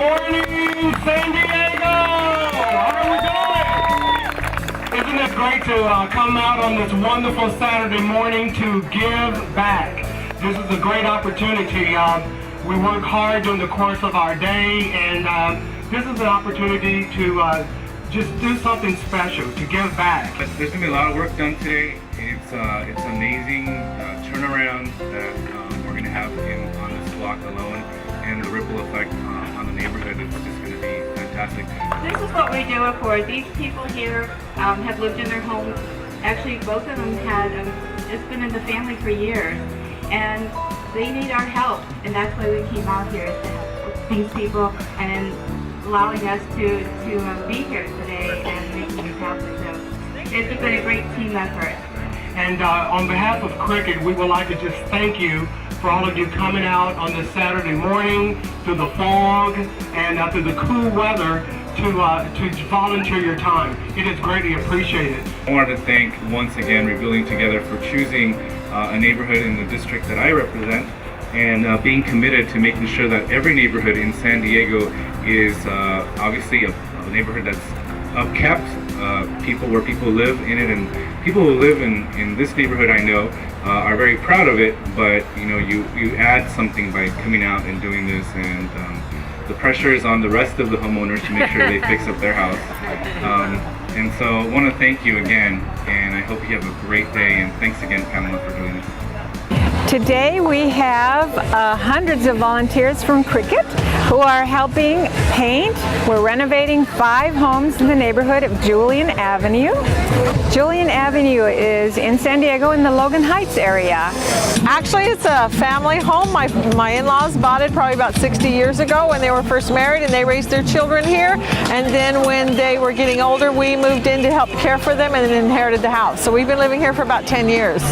morning, San Diego! How are we doing? Isn't it great to come out on this wonderful Saturday morning to give back? This is a great opportunity. We work hard during the course of our day, and this is an opportunity to just do something special, to give back. There's going to be a lot of work done today. It's amazing turnaround that we're going to have on this block alone, and the ripple effect on the neighborhood is just going to be fantastic. This is what we do it for. These people here have lived in their homes. Actually, both of them had, it's been in the family for years, and they need our help, and that's why we came out here to help these people and allowing us to be here today and making this happen. So it's been a great team effort. And on behalf of Cricket, we would like to just thank you for all of you coming out on this Saturday morning through the fog and through the cool weather to volunteer your time. It is greatly appreciated. I wanted to thank once again Rebuilding Together for choosing a neighborhood in the district that I represent, and being committed to making sure that every neighborhood in San Diego is obviously a neighborhood that's upkept, where people live in it, and people who live in this neighborhood, I know, are very proud of it, but you add something by coming out and doing this, and the pressure is on the rest of the homeowners to make sure they fix up their house. And so I want to thank you again, and I hope you have a great day, and thanks again, Pamela, for doing this. Today we have hundreds of volunteers from Cricket who are helping paint. We're renovating 5 homes in the neighborhood of Julian Avenue. Julian Avenue is in San Diego in the Logan Heights area. Actually, it's a family home. My in-laws bought it probably about 60 years ago when they were first married, and they raised their children here. And then when they were getting older, we moved in to help care for them and then inherited the house. So we've been living here for about 10 years.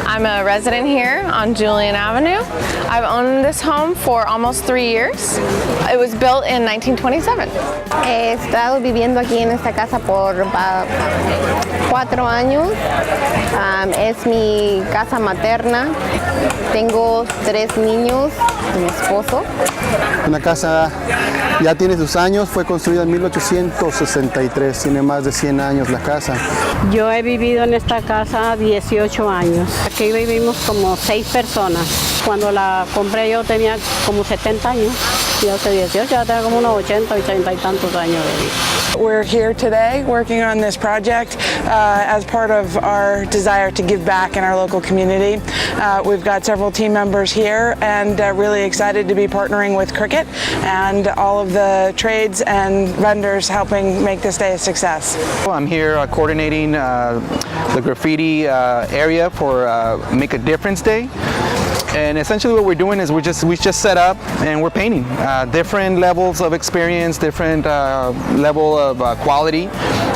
I'm a resident here on Julian Avenue. I've owned this home for almost 3 years. It was built in 1927. He estado viviendo aquí en esta casa por 4 años. Es mi casa materna. Tengo 3 niños y mi esposo. Una casa ya tiene sus años, fue construida en 1863, tiene más de 100 años la casa. Yo he vivido en esta casa 18 años. Aquí vivimos como 6 personas. Cuando la compré yo tenía como 70 años. Y hace 18, ya tengo como unos 80 y tantos años de vida. We're here today working on this project as part of our desire to give back in our local community. We've got several team members here, and really excited to be partnering with Cricket and all of the trades and vendors helping make this day a success. I'm here coordinating the graffiti area for Make a Difference Day. And essentially what we're doing is we just set up and we're painting. Different levels of experience, different level of quality,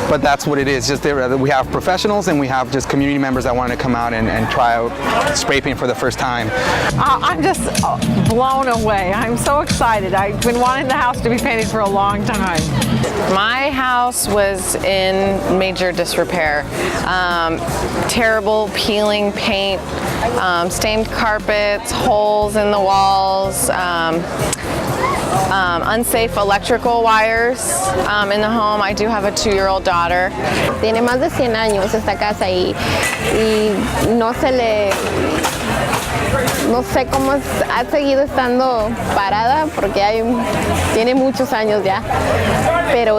but that's what it is. Just we have professionals and we have just community members that want to come out and try out spray paint for the first time. I'm just blown away. I'm so excited. I've been wanting the house to be painted for a long time. My house was in major disrepair. Terrible peeling paint, stained carpets, holes in the walls, unsafe electrical wires in the home. I do have a 2-year-old daughter. Tiene más de 100 años esta casa y no sé cómo ha seguido estando parada porque tiene muchos años ya, pero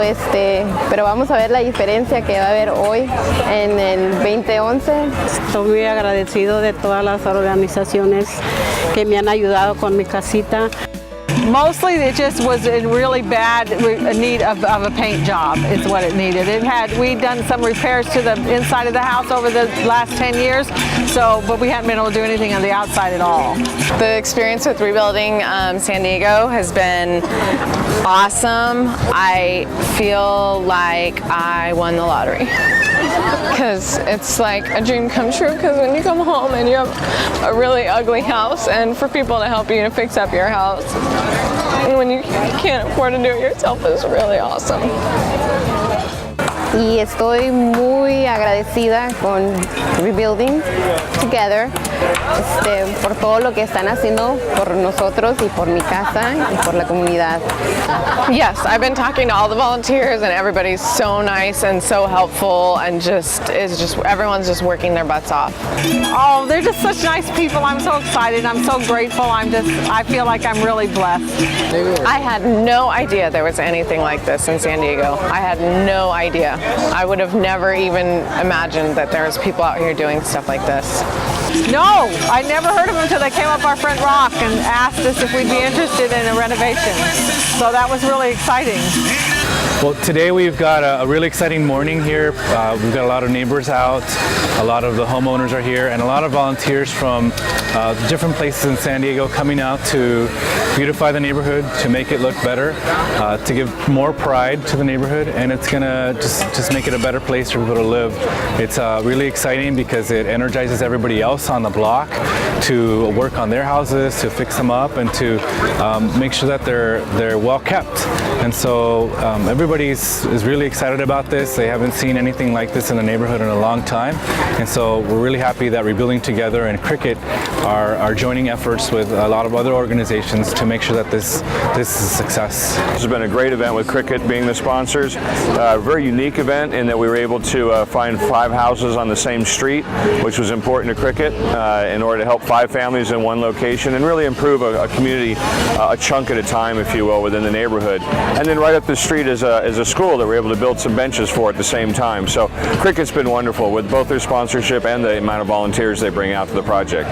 vamos a ver la diferencia que va a haber hoy en el 2011. Estoy muy agradecido de todas las organizaciones que me han ayudado con mi casita. Mostly it just was in really bad need of a paint job is what it needed. We'd done some repairs to the inside of the house over the last 10 years, but we hadn't been able to do anything on the outside at all. The experience with rebuilding San Diego has been awesome. I feel like I won the lottery. Because it's like a dream come true, because when you come home and you have a really ugly house, and for people to help you to fix up your house, and when you can't afford to do it yourself, is really awesome. y estoy muy agradecida con Rebuilding Together por todo lo que están haciendo por nosotros y por mi casa y por la comunidad. Yes, I've been talking to all the volunteers and everybody's so nice and so helpful and everyone's just working their butts off. Oh, they're just such nice people. I'm so excited. I'm so grateful. I feel like I'm really blessed. I had no idea there was anything like this in San Diego. I had no idea. I would have never even imagined that there was people out here doing stuff like this. No, I never heard of them until they came up our front rock and asked us if we'd be interested in a renovation. So that was really exciting. Well, today we've got a really exciting morning here. We've got a lot of neighbors out, a lot of the homeowners are here, and a lot of volunteers from different places in San Diego coming out to beautify the neighborhood, to make it look better, to give more pride to the neighborhood, and it's gonna just make it a better place for people to live. It's really exciting because it energizes everybody else on the block to work on their houses, to fix them up, and to make sure that they're well kept. And so everybody is really excited about this. They haven't seen anything like this in the neighborhood in a long time, and so we're really happy that Rebuilding Together and Cricket are joining efforts with a lot of other organizations to make sure that this is a success. This has been a great event with Cricket being the sponsors. A very unique event in that we were able to find 5 houses on the same street, which was important to Cricket in order to help 5 families in one location and really improve a community a chunk at a time, if you will, within the neighborhood. And then right up the street is a school that we're able to build some benches for at the same time. So Cricket's been wonderful with both their sponsorship and the amount of volunteers they bring out to the project.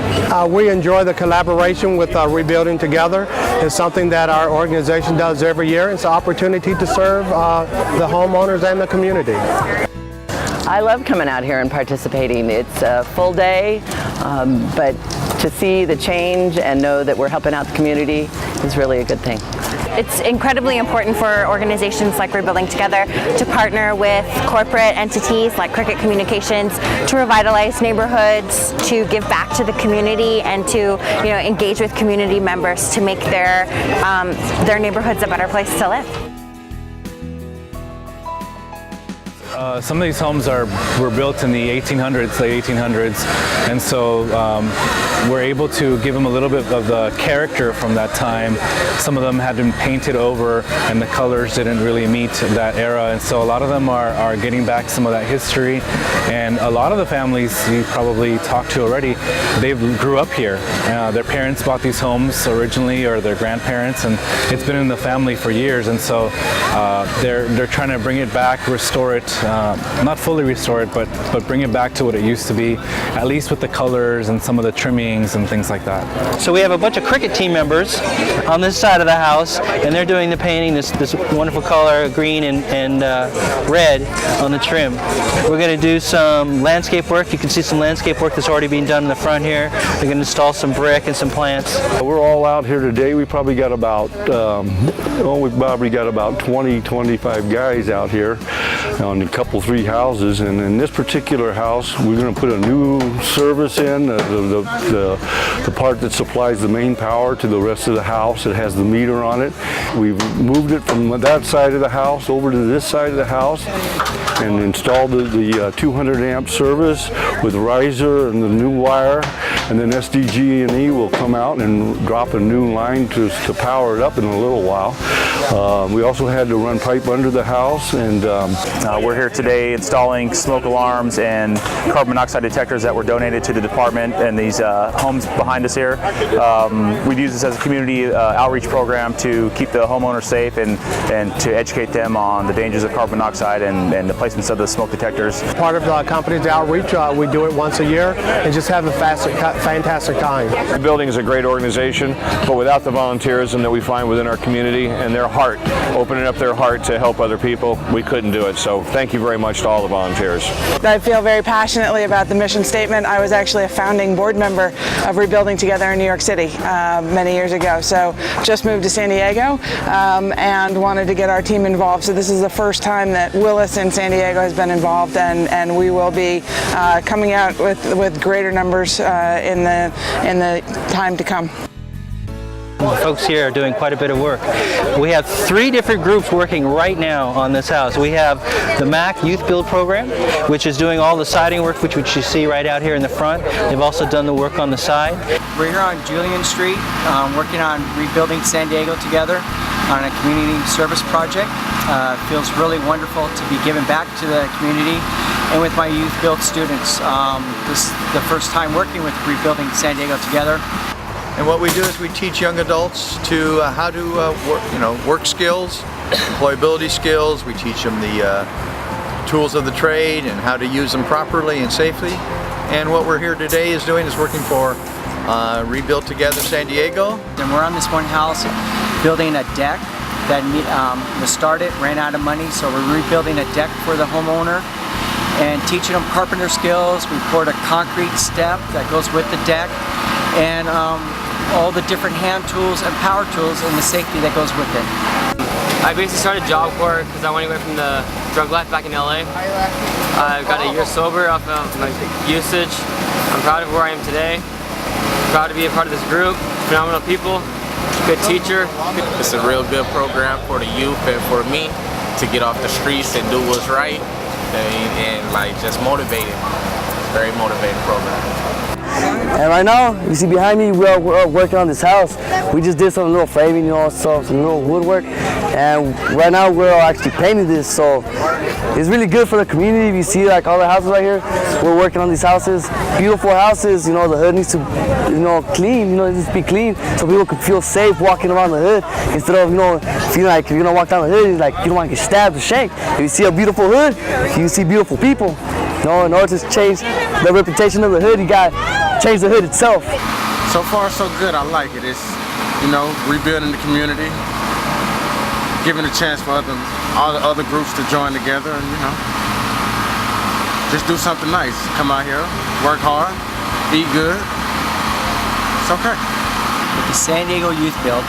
We enjoy the collaboration with Rebuilding Together. It's something that our organization does every year. It's an opportunity to serve the homeowners and the community. I love coming out here and participating. It's a full day, but to see the change and know that we're helping out the community is really a good thing. It's incredibly important for organizations like Rebuilding Together to partner with corporate entities like Cricket Communications to revitalize neighborhoods, to give back to the community, and to engage with community members to make their neighborhoods a better place to live. Some of these homes were built in the 1800s, late 1800s, and so we're able to give them a little bit of the character from that time. Some of them had been painted over and the colors didn't really meet that era, and so a lot of them are getting back some of that history. And a lot of the families you probably talked to already, they grew up here. Their parents bought these homes originally, or their grandparents, and it's been in the family for years, and so they're trying to bring it back, restore it, not fully restore it, but bring it back to what it used to be, at least with the colors and some of the trimmings and things like that. So we have a bunch of Cricket team members on this side of the house, and they're doing the painting, this wonderful color, green and red on the trim. We're going to do some landscape work. You can see some landscape work that's already being done in the front here. We're going to install some brick and some plants. We're all out here today. We probably got about 20, 25 guys out here on a couple, 3 houses, and in this particular house we're going to put a new service in, the part that supplies the main power to the rest of the house. It has the meter on it. We've moved it from that side of the house over to this side of the house and installed the 200 amp service with riser and the new wire, and then SDG&E will come out and drop a new line to power it up in a little while. We also had to run pipe under the house, and we're here today installing smoke alarms and carbon monoxide detectors that were donated to the department and these homes behind us here. We've used this as a community outreach program to keep the homeowners safe and to educate them on the dangers of carbon monoxide and the placements of the smoke detectors. Part of the company's outreach, we do it once a year and just have a fantastic time. The building is a great organization, but without the volunteerism that we find within our community and their heart, opening up their heart to help other people, we couldn't do it. So thank you very much to all the volunteers. I feel very passionately about the mission statement. I was actually a founding board member of Rebuilding Together in New York City many years ago. So just moved to San Diego and wanted to get our team involved. So this is the first time that Willis in San Diego has been involved, and we will be coming out with greater numbers in the time to come. the folks here are doing quite a bit of work. We have 3 different groups working right now on this house. We have the MAC Youth Build Program, which is doing all the siding work, which you see right out here in the front. They've also done the work on the side. We're here on Julian Street, working on rebuilding San Diego together on a community service project. Feels really wonderful to be giving back to the community and with my Youth Build students. This is the first time working with rebuilding San Diego together. And what we do is we teach young adults to how to work skills, employability skills. We teach them the tools of the trade and how to use them properly and safely. And what we're here today is doing is working for Rebuild Together San Diego. And we're on this one house building a deck that was started, ran out of money, so we're rebuilding a deck for the homeowner and teaching them carpenter skills. We poured a concrete step that goes with the deck and all the different hand tools and power tools and the safety that goes with it. I basically started Job Corps because I wanted away from the drug life back in LA. I got a year sober off of my usage. I'm proud of where I am today. Proud to be a part of this group. Phenomenal people. Good teacher. It's a real good program for the youth and for me to get off the streets and do what's right and like just motivated. It's a very motivating program. And right now, you see behind me, we're working on this house. We just did some little framing, some little woodwork. And right now, we're actually painting this. So it's really good for the community. You see like all the houses right here, we're working on these houses. Beautiful houses, the hood needs to, clean, it needs to be clean so people can feel safe walking around the hood instead of, feeling like if you're gonna walk down the hood, it's like you don't want to get stabbed or shanked. If you see a beautiful hood, you see beautiful people. In order to change the reputation of the hood, you got to change the hood itself. So far, so good. I like it. It's, rebuilding the community, giving a chance for all the other groups to join together and, just do something nice. Come out here, work hard, eat good. It's okay. With the San Diego Youth Build,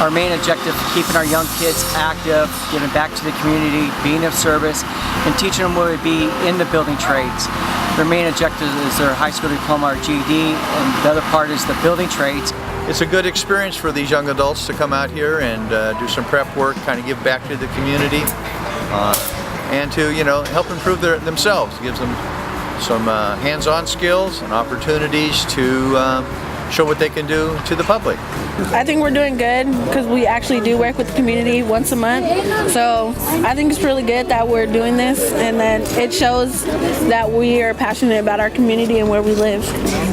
our main objective is keeping our young kids active, giving back to the community, being of service, and teaching them what it would be in the building trades. Their main objective is their high school diploma or GED, and the other part is the building trades. It's a good experience for these young adults to come out here and do some prep work, kind of give back to the community, and to help improve themselves. Gives them some hands-on skills and opportunities to show what they can do to the public. I think we're doing good because we actually do work with the community once a month. So I think it's really good that we're doing this, and then it shows that we are passionate about our community and where we live.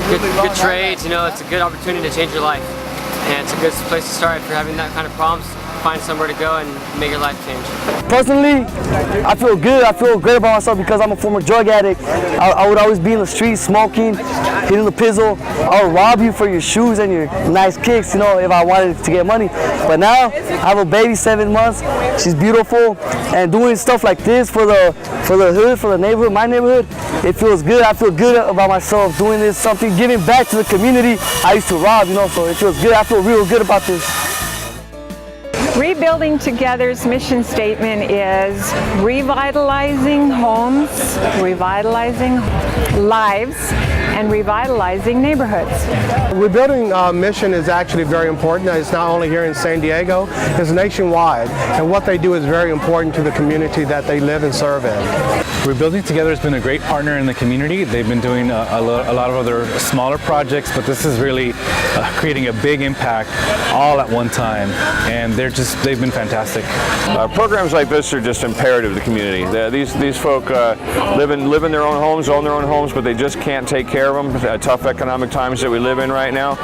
Good trades, it's a good opportunity to change your life. And it's a good place to start if you're having that kind of problems. Find somewhere to go and make your life change. Personally, I feel good. I feel great about myself because I'm a former drug addict. I would always be in the streets smoking, hitting the pizzle. I would rob you for your shoes and your nice kicks, if I wanted to get money. But now, I have a baby, 7 months. She's beautiful, and doing stuff like this for the hood, for the neighborhood, my neighborhood, it feels good. I feel good about myself doing this, something, giving back to the community I used to rob, so it feels good. I feel real good about this. Rebuilding Together's mission statement is revitalizing homes, revitalizing lives, and revitalizing neighborhoods. Rebuilding mission is actually very important. It's not only here in San Diego, it's nationwide. And what they do is very important to the community that they live and serve in. Rebuilding Together has been a great partner in the community. They've been doing a lot of other smaller projects, but this is really creating a big impact all at one time. And they've been fantastic. Programs like this are just imperative to the community. These folk live in their own homes, own their own homes, but they just can't take care of them. Tough economic times that we live in right now.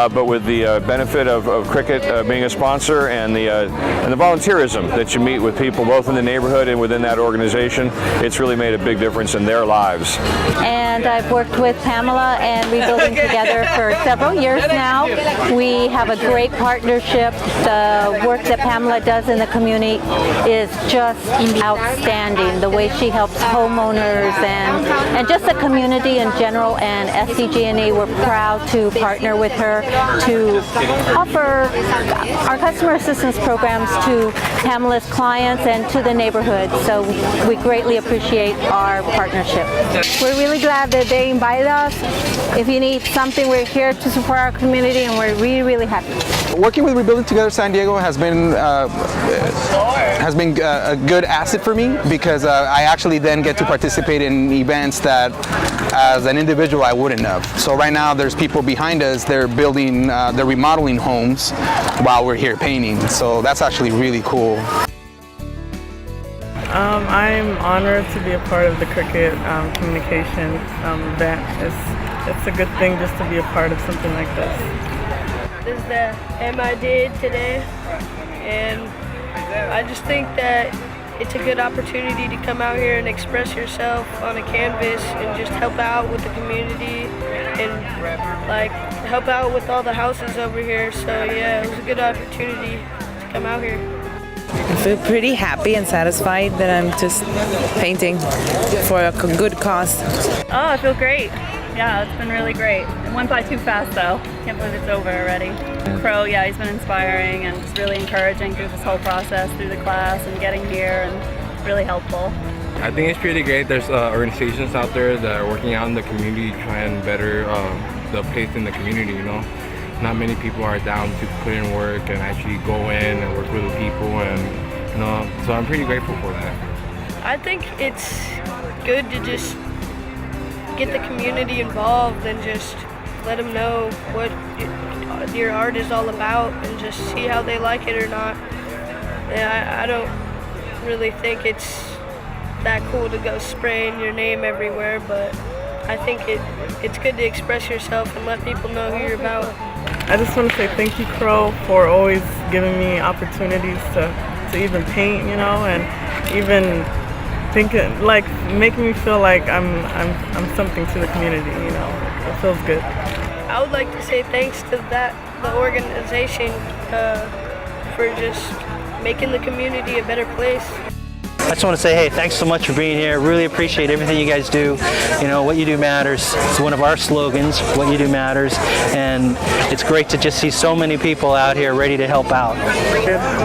But with the benefit of Cricket being a sponsor and the volunteerism that you meet with people both in the neighborhood and within that organization, it's really made a big difference in their lives. And I've worked with Pamela and Rebuilding Together for several years now. We have a great partnership. The work that Pamela does in the community is just outstanding. The way she helps homeowners and just the community in general, and SDG&E, we're proud to partner with her to offer our customer assistance programs to Pamela's clients and to the neighborhood. So we greatly appreciate our partnership. We're really glad that they invited us. If you need something, we're here to support our community, and we're really, really happy. Working with Rebuilding Together San Diego has been a good asset for me, because I actually then get to participate in events that as an individual I wouldn't have. So right now there's people behind us, they're building, they're remodeling homes while we're here painting. So that's actually really cool. I'm honored to be a part of the Cricket communication event. It's a good thing just to be a part of something like this. This is the M I did today, and I just think that it's a good opportunity to come out here and express yourself on a canvas and just help out with the community and like help out with all the houses over here. So yeah, it was a good opportunity to come out here. I feel pretty happy and satisfied that I'm just painting for a good cause. Oh, I feel great. Yeah, it's been really great. It went by too fast though. Can't believe it's over already. Crow, yeah, he's been inspiring and just really encouraging through this whole process, through the class and getting here, and really helpful. I think it's pretty great. There's organizations out there that are working out in the community, trying better the place in the community, you know. Not many people are down to put in work and actually go in and work with the people, and you know, so I'm pretty grateful for that. I think it's good to just get the community involved and just let them know what your art is all about and just see how they like it or not. And I don't really think it's that cool to go spraying your name everywhere, but I think it's good to express yourself and let people know who you're about. I just want to say thank you, Crow, for always giving me opportunities to even paint, you know, and even thinking, like, making me feel like I'm something to the community, you know. It feels good. I would like to say thanks to the organization for just making the community a better place. I just want to say, hey, thanks so much for being here. Really appreciate everything you guys do. You know, what you do matters. It's one of our slogans, what you do matters. And it's great to just see so many people out here ready to help out.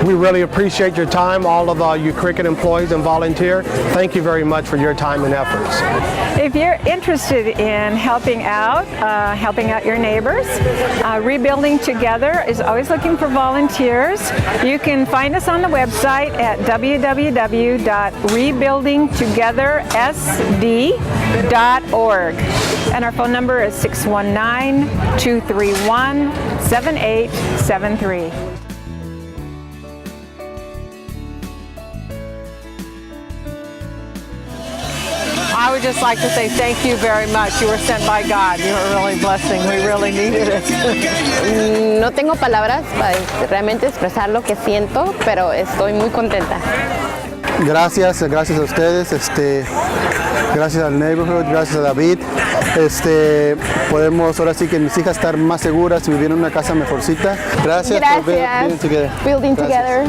We really appreciate your time, all of you Cricket employees and volunteer. Thank you very much for your time and efforts. If you're interested in helping out your neighbors, Rebuilding Together is always looking for volunteers. You can find us on the website at www.rebuildingtogethersd.org. And our phone number is 619-231-7873. I would just like to say thank you very much. You were sent by God. You were really a blessing. We really needed it. No tengo palabras para realmente expresar lo que siento, pero estoy muy contenta. Gracias a ustedes, gracias al neighborhood, gracias a David. Podemos ahora sí que mis hijas estar más seguras y vivir en una casa mejorcita. Gracias. Building Together.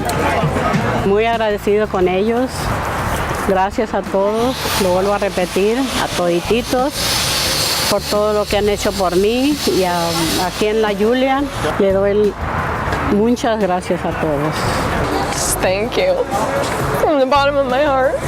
Muy agradecido con ellos. Gracias a todos, lo vuelvo a repetir, a todititos, por todo lo que han hecho por mí, y aquí en la Julian le doy muchas gracias a todos. Thank you from the bottom of my heart.